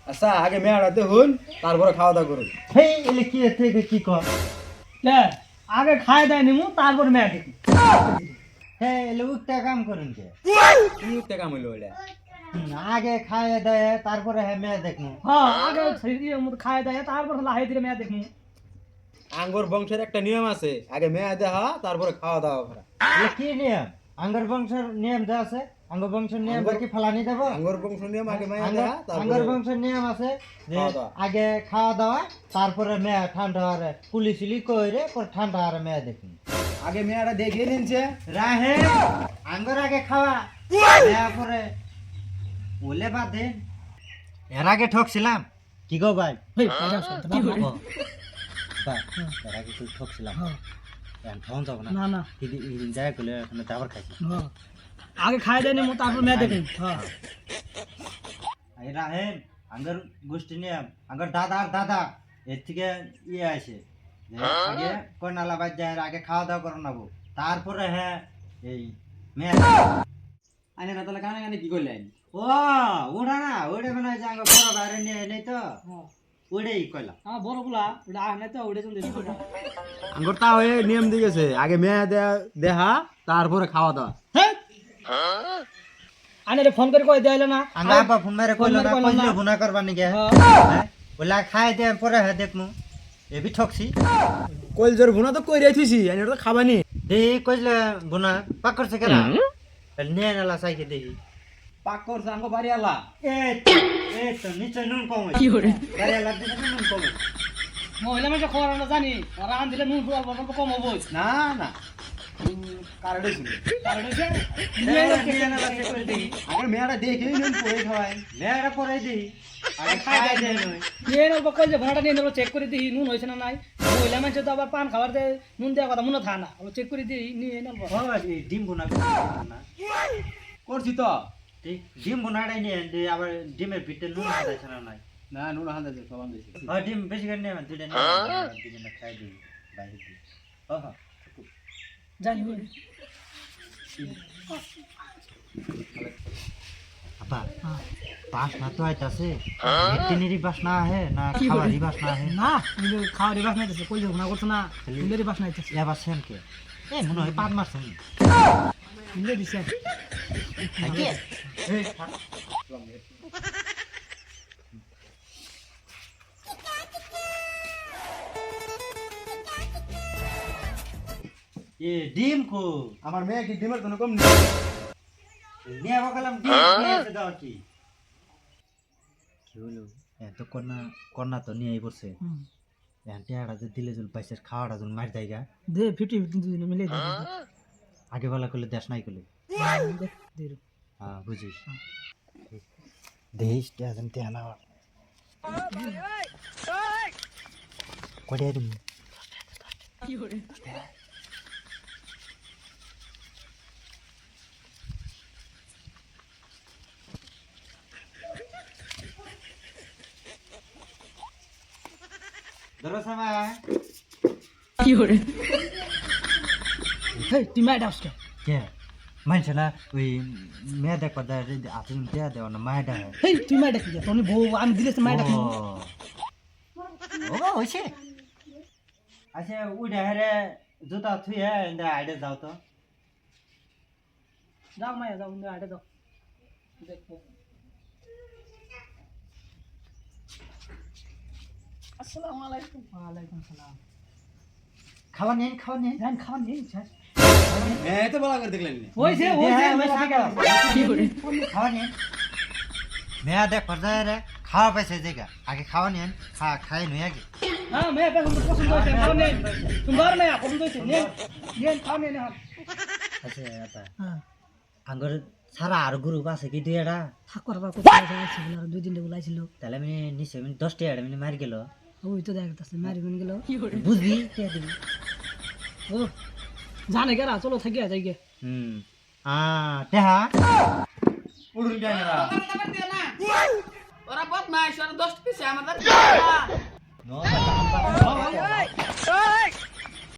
আচ্ছা আগে মেয়াড়াতে হন তারপরে খাওয়া দাওয়া করুন। হেই এলে কি থেকে কি কর লে আগে খাই দেয় নিমু তারপর মেয়ে দেখি হে এলে উঠতে কাম করুন কে কি উঠতে কাম হইলো এটা? আগে খায় দেয় তারপরে হ্যাঁ মেয়ে দেখমু হ্যাঁ আগে খাই দেয় তারপর লাহে ধীরে মেয়ে দেখি আঙ্গুর বংশের একটা নিয়ম আছে, আগে মেয়া দেখা তারপরে খাওয়া দাওয়া করা। এলে কি নিয়ম আঙ্গর বংশের নিয়ম যা আছে আঙ্গর বংশের নিয়ম কি ফালানি দেব আঙ্গুর বংশ নিয়ম আগে মেয়া দেখা আঙ্গর তারপরে বংশের নিয়ম আছে যে খাওয়া দাওয়া। আগে খাওয়া দাওয়া তারপরে মেয়ে ঠান্ডা আর পুলিশিলি কইরে পর ঠান্ডা আর মেয়ে দেখি আগে মেয়াটা দেখিয়ে নিনছে। রাহে আঙ্গর আগে খাওয়া মেয়া পরে ওলে বাদে এর আগে ঠকছিলাম কি গো ভাই ও, ভাই, এর আগে তুই ঠকছিলাম এখন ঠন যাব না না না এদিন যায় গেলে ওখানে দাবার খাইছি হ্যাঁ। আগে খাই দেয় নিমু তারপর মেয়ে দেখি হ্যাঁ এই রাহেন আঙ্গর গোষ্ঠী নিয়ে আঙ্গর দাদা আর দাদা এর থেকে ইয়ে আছে যে আগে কয়নালা বাজ যায় আগে খাওয়া দাওয়া করে নেবো তারপরে হ্যাঁ এই মেয়ে আইনে না তাহলে কানে কানে কি করলেন? ও ওটা না ওটা মনে হয় যে আঙ্গর বড় বাইরে নিয়ে নেই তো ওটাই কইলা আমার বড় গুলা ওটা আগে তো ওটা চলে আঙ্গুর তা হয়ে নিয়ম দিয়ে গেছে, আগে মেয়া দেখা তারপরে খাওয়া দাওয়া। আনে ফোন করে কই দেইলে না আঙ্গা আব্বা ফোন মেরে কইলো না ফোন মেরে কইলো কইলো না। গুনাহ করবা নি গে হ্যাঁ। হ্যাঁ ওলা খাই দে পরে হ্যাঁ দেখমু এবি ঠকছি কইল জোর ভুনা তো কই রাইছিস, আইনে তো খাবানি। দেই কইলে গুনাহ পাক করছে কেনা নিয়ে নালা সাইকে দেই পাক করছে আঙ্গো বাড়ি আলা। এ তো নিচে নুন কমে কি করে গাড়ি লাগবে নুন কমে মহিলা মানুষ খবর না জানি ওরা আন দিলে নুন অল্প অল্প কম হবো না না কারড়ে ছিল। কারণ হচ্ছে নিয়ে নালা চেক করে দেই আগে মেয়াটা দেখে নিন পরে খাওয়াই। মেয়েরা পরে দেই আগে খাই দেই নই নিয়ে অল্প কই যে ভরাটা নিয়ে নেবো চেক করে দিই নুন হয়েছে না নাই মহিলা মানুষ তো আবার পান খাবার দেয় নুন দেওয়ার কথা মনে থাকে না চেক করে দিই নিয়ে নেবো ও ডিম বোনা না করছি তো। ডিম বোনাটাই নিয়ে দে আবার ডিমের ভিতরে নুন হাতাইছে না নাই না নুন হান্দা দে সবান দিছি। আর ডিম বেশি করে নিয়ে দুইটা নিয়ে দুইটা খাই দিই বাইরে দিই ও হ্যাঁ জানি আপা বাসনা তো আইতাছে ভেটেরিনারি বাসনা আহে না খাবারই বাসনা আহে না খাওয়ার বাস নাই কই যাবো না করছো না ফুলেরই বাস নাই এবার সেনকে এ মনে হয় 5 মাস হই ফুলে দিছে থাকে এ ডিম কো আমার মেয়ে কি ডিমের কোনো কম নেই। নিয়ে বকলাম ডিম নিয়ে এসে দাও কি কি হলো এত কন্যা কন্যা তো নিয়ে পড়ছে এখন টেয়াটা যে দিলে জল পাইছে খাওয়াটা জল মার দেয়গা দে 50 দুদিন মিলে দে আগে বেলা করলে দেশ নাই করলে দে হ্যাঁ বুঝিস দেশ টেয়াজন টেয়া না কড়ে দিম কি করে ধরো সময় কি করে হেই তুই মাই ডাউসকে কে মানছে না ওই মেয়ে দেখবা দা আপনি দেয়া দেওয়া না মায়ের ডাকে হেই তুই মাই ডাকি তোনি বউ আমি দিলে মাই ডাকি ও হইছে আচ্ছা উড়ে হেরে জুতা থুয়ে ইন্দা আইডে যাও তো যাও মাই যাও ইন্দা আইডে দাও দেখো আসসালামু আলাইকুম ওয়া আলাইকুম সালাম খাওয়া নেন ধান খাওয়া নেই স্যার মেয়ে তো বলা করে দেখলেন না। ওইছে কি করে খাওয়া নেন মেয়া দেখ পর্যায়ে রে খাওয়া পাইছে জায়গা আগে খাওয়া নেন খাই নই আগে হ্যাঁ मैं पे हमको पसंद है खाओ नहीं तुम्हार नहीं पसंद है ने ये खाओ नहीं ना আচ্ছা এটা हां আঙ্গর সারা আর গ্রুপ আছে কি দুইটা ঠাকুর বাবা কোথায় যাইছিল আর দুই দিন বলাইছিল তাহলে আমি নিচে আমি 10 টাকা আমি মার গেল ওই তো দেখতাছে মারি গুন গেল বুঝবি কে দিবি ও জানে গেরা চলো থাকি যাই গে তেহা উড়ুন ক্যামেরা ওরা বদমাইশ ওরা 10 পিছে আমাদের নো